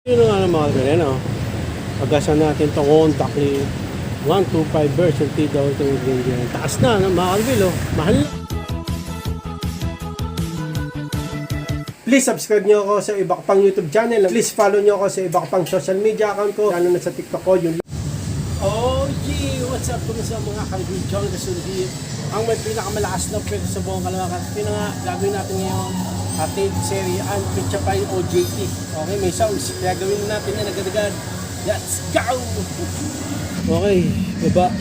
Yun na nga ng mga ganyan, oh. Pagkasan natin itong Honda Click 125 version daw itong ganyan. Taas na, mga kalbil, oh. Mahal na. Please subscribe nyo ako sa iba ko pang YouTube channel. Please follow nyo ako sa iba ko pang social media account ko. Lalo na sa TikTok ko. Yung oh, gee! What's up sa mga kalbil? John Gasulhi. Ang may pinakamalakas na pwede sa buong Kalawakan. Ito na nga, gagawin natin ngayon. Ating serie ang Pitsapay OJT. Okay, may sounds. Kaya gawin natin yan agad-agad. Let's go! Okay, baba.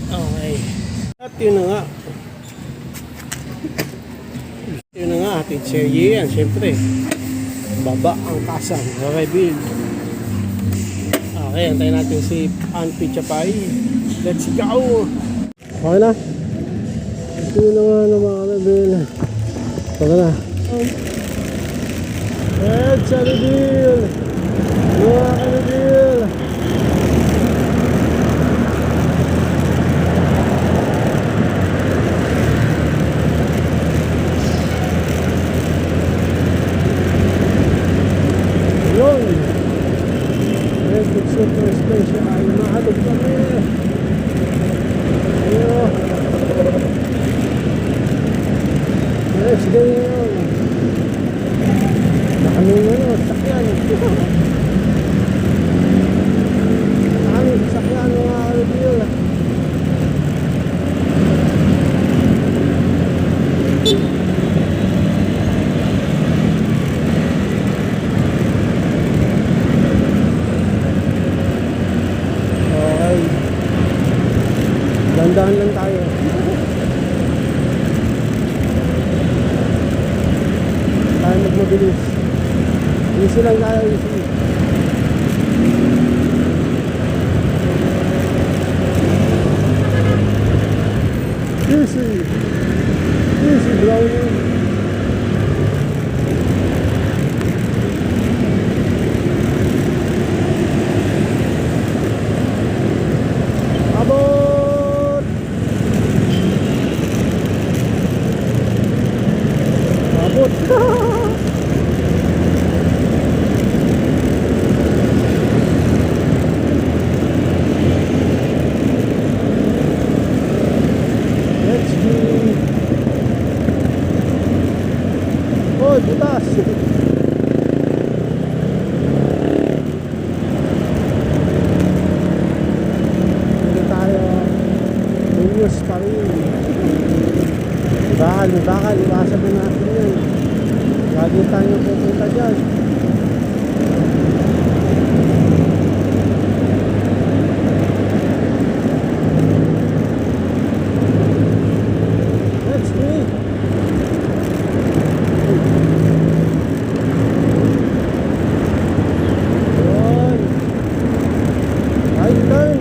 Okay. At yun na nga. Yun na nga, ating serie yan. Siyempre, baba ang kasang. Okay, Bill. Okay, antayin natin si Pitsapay. Let's go! Okay na. Ito na nga na mga kalabel. Tara na. Let's kalabel. Mga kalabel. Yun. Let's super special. Ay, mahalog kami. Ayun. Let's go yun. Makaming sakyan. Makaming sakyan mga kalabil. Okay. Dandahan lang tayo. Tayo magmabilis. Easy lang tayo, easy. Easy. Easy, brownie. Abot! Abot! Oy, butas. Hindi tayo Lunyos pa rin. Bakal, iwasan na natin yan. Lagi tayo pupunta dyan. Let's do it. Right turn.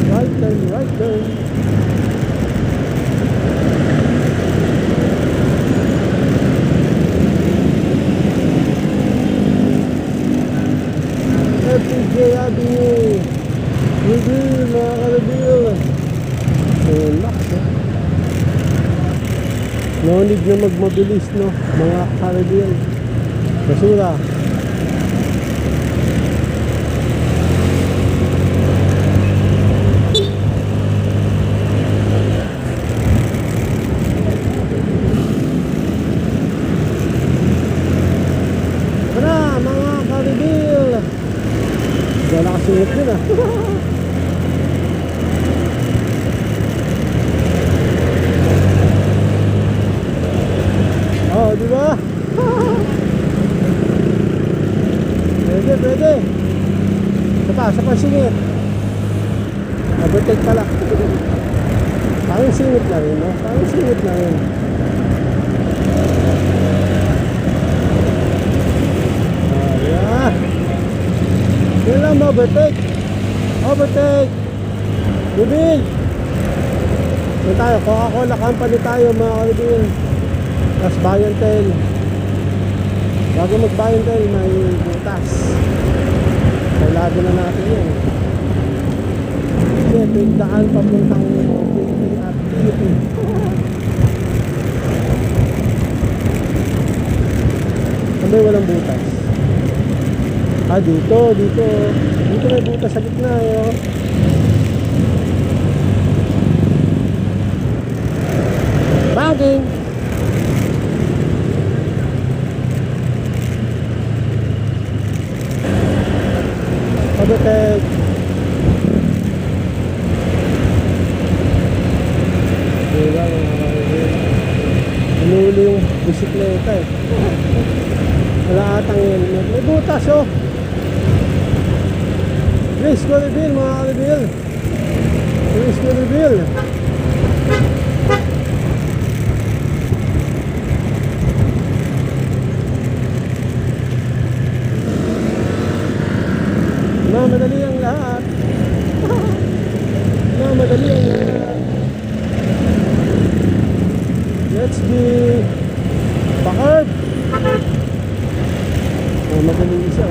Right turn, right turn. FPJ Avenue. Reveal, mga ka-reveal. Relax, eh. No need na magmabilis, no, mga ka-reveal. Basura. Tara mga ka-reveal. Wala kasingit yun, ah. Oh, di ba? Pwede. Sa pa singit. Overtake pala. Parang singit na rin, no? Parang singit na rin. Yeah. Yan lang, overtake. Overtake. Bibil. Yan tayo, Coca-Cola company tayo, mga kalibin. Tapos buy and tell. Bago mag-buy and tell, may butas. Kailangan na natin yun. Kasi ito yung daan papuntang PPT at PPT. ang butas? Ah, dito. Dito may butas sa gitna. Oh. Banking! Pagkatek! Diba, hinuli yung bisikleta eh. Wala atang helmet. May butas oh! Please go reveal mga ka-reveal. Please go reveal. Madali ang lahat. Madali ang lahat. Let's be pa-curb. Madali isa.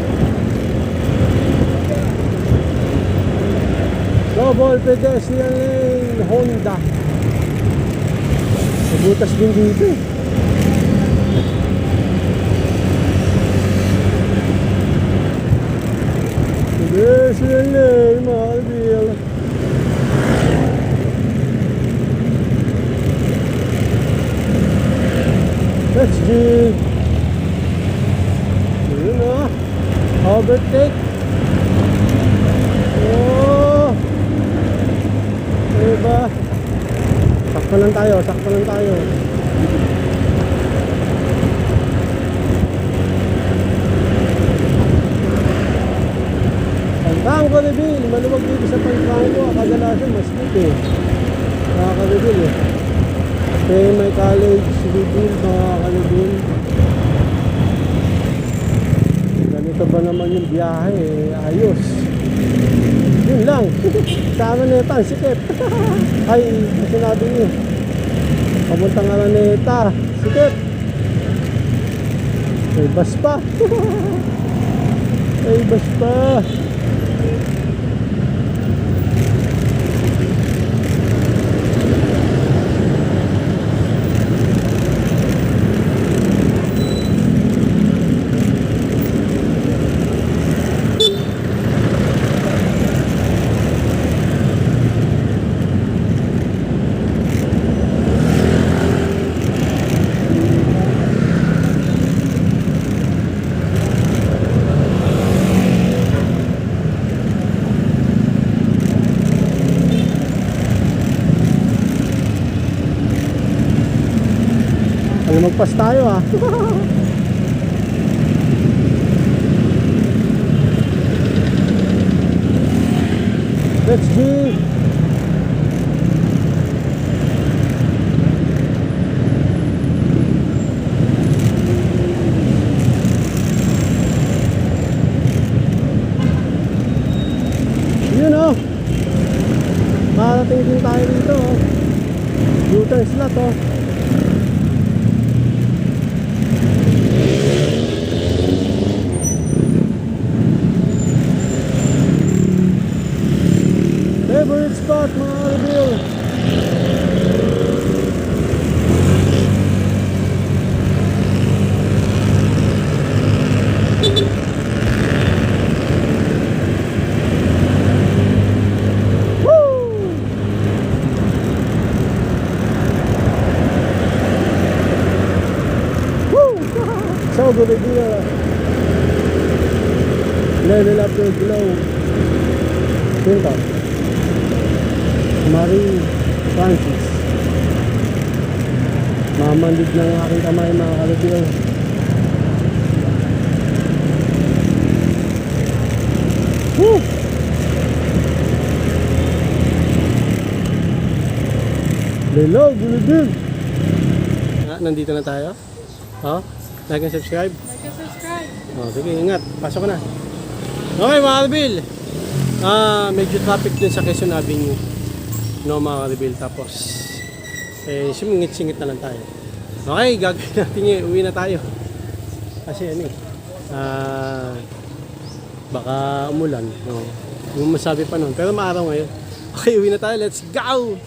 Global pedestrian lane Honda. Butas din dito. Pedestrian lane mga ka-reveal. Let's do. Yun o. Overtake. Oh. Diba? Sakto lang tayo. Pantang ko reveal. Maluwag dito sa pantang ko. Kadalasan mas dito eh. Nakaka-reveal eh. Okay, may college reveal mga ka-reveal. Ganito ba naman yung biyahe eh. Ayos. Yun lang. Sa Araneta, sikip. Ay, sinabi niyo. Pamuntang Araneta, sikip. May bus pa. May bus pa. Magpas tayo ah. Let's go. Yun oh. Marating din tayo dito oh. U-turn slot oh. Favorite spot mga ka-reveal. Woo! Woo! So good idea. Level up your glow. Pinto. Marie Francis. Mamandid ng aking kamay mga ka-reveal. Woo! Hello, good. Nandito na tayo. Oh, like and subscribe. Oh, sige, ingat. Pasok na. Okay mga ka-reveal. Medyo traffic din sa Quezon Avenue. No mga ka-reveal, tapos sumingit-singit na lang tayo. Okay, gagawin natin yun, uwi na tayo kasi ano baka umulan no? Yung masabi pa nun, pero maaraw ngayon. Okay, uwi na tayo, let's go!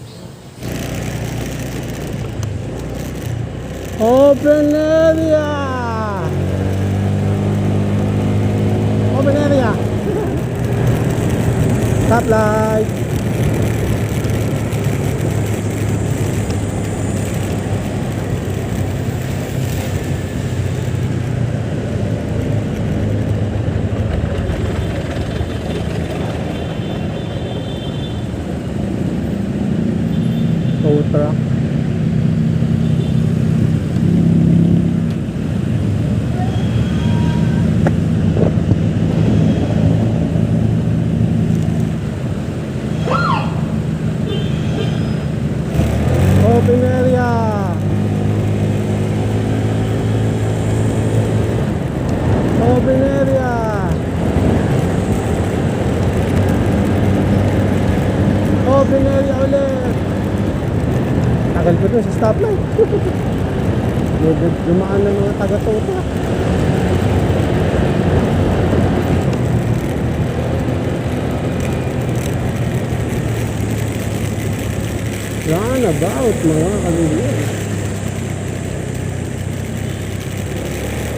Open area! Stoplight. Tow truck. Open area. Open area. Open area ulit. Tagal ko dun sa stoplight. Dumaan ng mga taga-tota. Roundabout mga kaluluwa.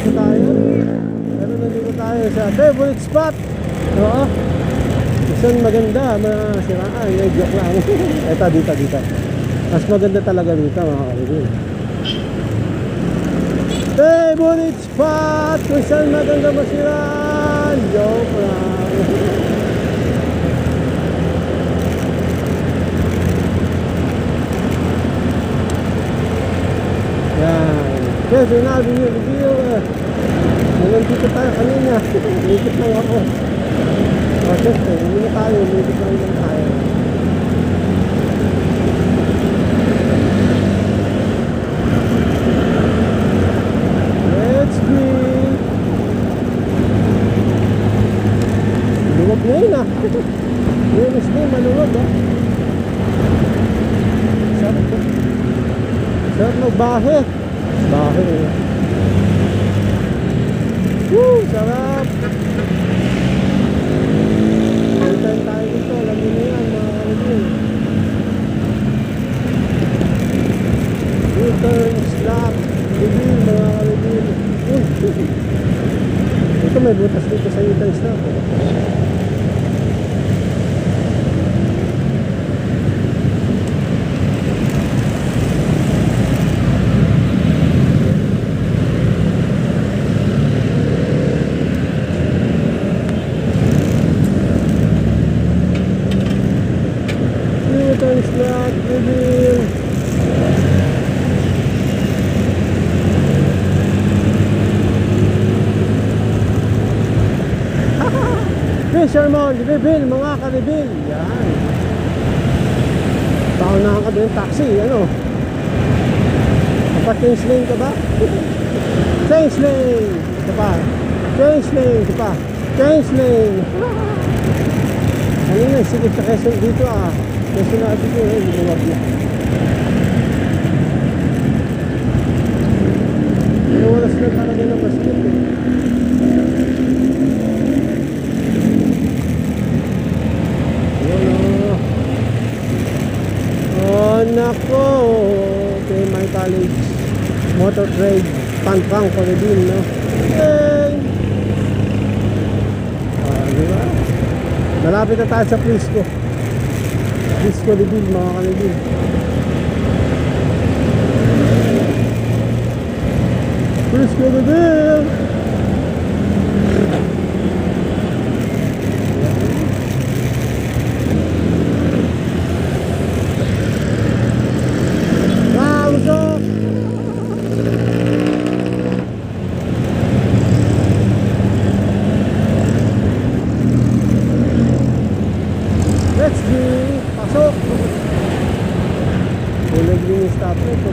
Tayo. Pero nandito tayo sa favorite spot. Oo. Isang maganda, masiraan. May joke lang. Eto, dito. Mas maganda talaga dito mga kaluluwa. Favorite spot. Kung saan maganda masiraan. Joke lang. Yan. Kaya sinabi niyo, review nandito tayo kanina. Likit lang ako. O, siyempre, hindi na tayo. Likit lang tayo. Let's go. Luwag ngayon ah. Wednesday, maluwag ah. Sarap ah. Sarap magbahe. Bahe. Woo! Sarap! Palitan tayo dito. Alam nyo na yan mga kalibin. U-turn, slap, reveal mga kalibin. Ito may butas dito sa U-turn slap. U-turn slap, reveal. Fisherman, reveal mga ka-reveal. Yan. Paunahan ka doon taxi, ano? Change lane ka ba? Change lane! Ito pa. Change lane! Ito pa. Change lane! Ano na, sige sa Quezon dito ah. Quezon na dito eh, lumawag na. Pero wala sila talaga ng basket eh. Oh nako, okay, my college motor trade Pantang Corridin, no? Hey! Diba? Malapit na tayo sa Frisco Livin, mga kalibin. Frisco Livin!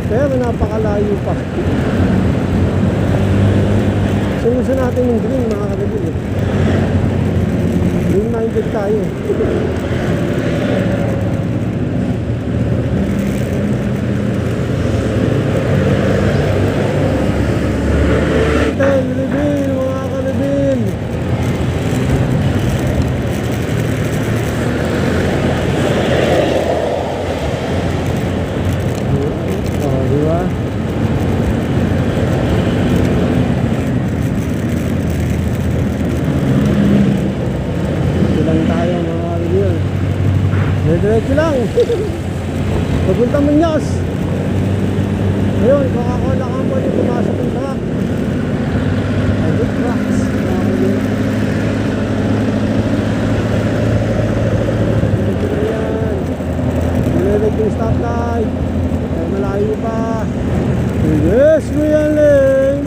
Pero napakalayo pa. Sunod natin yung green mga kalibin. Green minded tayo. Reveal mga kalibin. Diba? Papunta Muñoz. Ayun, Coca-Cola Company, pumasok yung truck. Good trucks. Nilalag yung stoplight. Ay, malayo pa. Yes, Kuya Ling.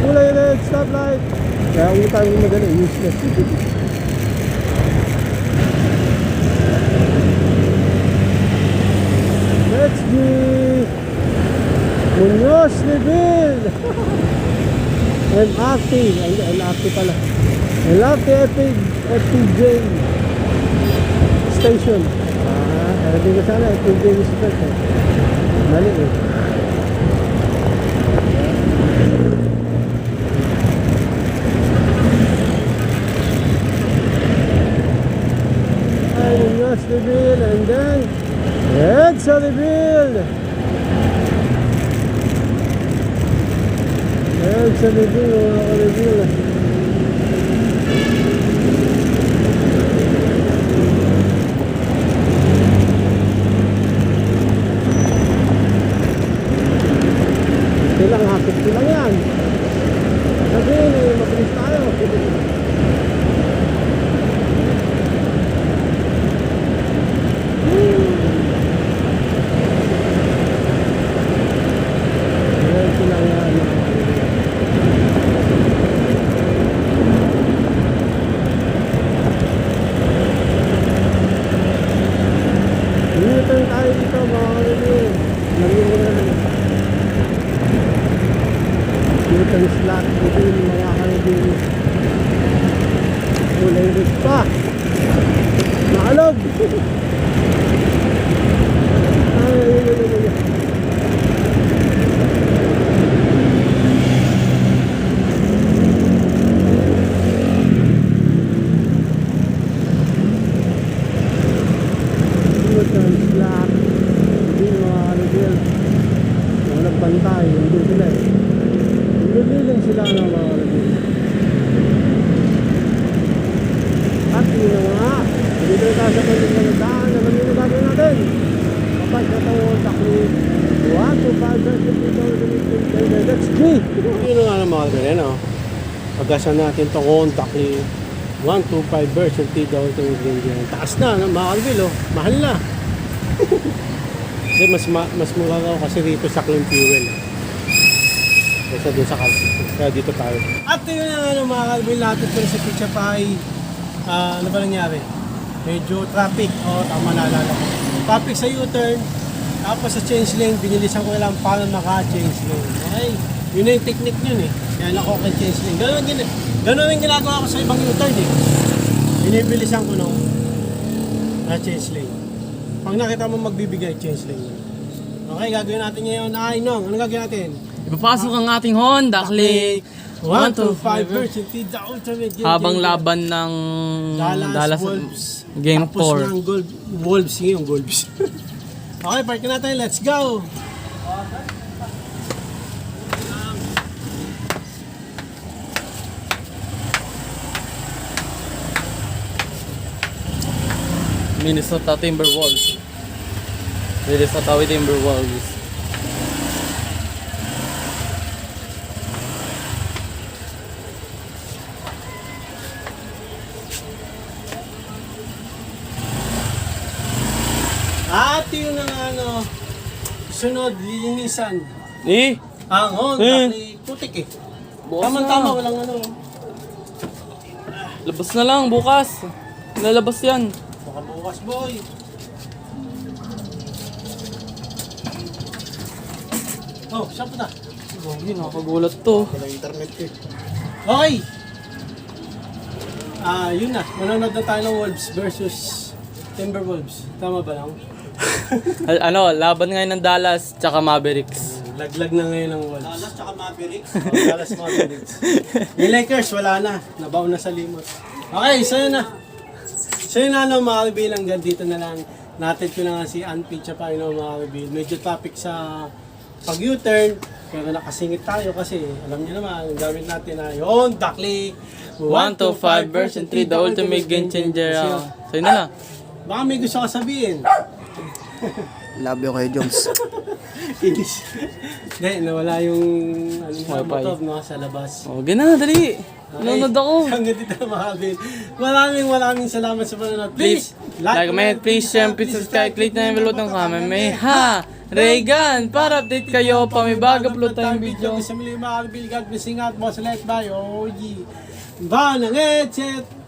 Kulay red, stoplight. Kaya kung tayo madali, useless. Let's go! Muñoz Neville! LRT, ay LRT pala. LRT FPJ Station. Hindi ko sana FPJ Station. Mali eh. Ay, Muñoz Neville, and then Edsa Neville! Edsa Neville, mga ka-Neville. Ito lang, hapit ko lang yan. Sabi, mabilis tayo. Turn tayo dito mga kalibin. U-turn slot dito mga kalibin. Kulay red pa. Naalog. Ay. Slack, hindi mga kalibin. Walang pantay, hindi sila eh. Hindi lang sila ng mga kalibin. At yun na nga, dito na tayo sa pagkakalitaan. Alam nyo na gagawin natin. Kapag natawag takli 1 to 5 that's key. Yun na nga ng mga kalibin, no? Pagkasan natin ito contactly 125 version T-Double taas na, mga kalibin, oh. Mahal na. Kasi mas mura daw kasi dito sa clean fuel kaysa dun sa calcite. Kaya dito tayo. At yun na nga mga kalbil natin pero sa Pizza Pie. Ano ba nangyari? Medyo traffic. Tama naalala ko. Traffic sa U-turn. Tapos sa change lane, binilisan ko lang paano maka-change lane. Okay? Yun na yung technique yun eh. Kaya nako kay change lane. Ganun yung ginagawa ko sa ibang U-turn eh. Binibilisan ko nung change lane. Pag nakita mo magbibigay, change lane. Okay, gagawin natin ngayon. Nong, ano gagawin natin? Ipapasok ang ating Honda Click 125 version T, the ultimate game habang changer. laban ng Dallas Wolves. Game Tapos 4. ng Wolves yung Wolves. Okay, park natin. Let's go! Minnesota Timberwolves. Minnesota Timberwolves. At yun ang sunod, linisan. Ang Honda Click. Putik eh. Tama-tama, walang Labas na lang bukas. Lalabas yan. Baka bukas, boy. Oh, saan po na? Grabe, nakakagulat to. Wala internet eh. Okay! Yun na. Manonood na tayo ng Wolves versus Timberwolves. Tama ba lang? Laban ngayon ng Dallas tsaka Mavericks. Laglag na ngayon ng Wolves. Dallas tsaka Mavericks? Dallas Mavericks. Yung Lakers, wala na. Nabaw na sa limot. Okay, so yun na. So yun na, mga kabilang dito na lang. Natin ko na nga si Ann Pizza pa, mga kabilang. Medyo topic sa pag U-turn, pero nakasingit tayo kasi alam niyo naman, ang gamit natin ay Honda Click 125 version 3, the ultimate game changer. So yun na. Baka may gusto ka sabihin. Love you kayo, Jones. Inis. Hindi, nawala yung Wifi. motor no, sa labas. Oh, gana, dali. Nanonood ako. Hanggang dito na mahabin. Maraming salamat sa panonood. Please, Like, comment, please, share, please, subscribe, click na yung bell button comment. May ha! Regan, para update kayo pa may bago upload tayong video. Sa muli mga kaibigan, God bless, ingat, boss, let's bye. OG. Banang headset.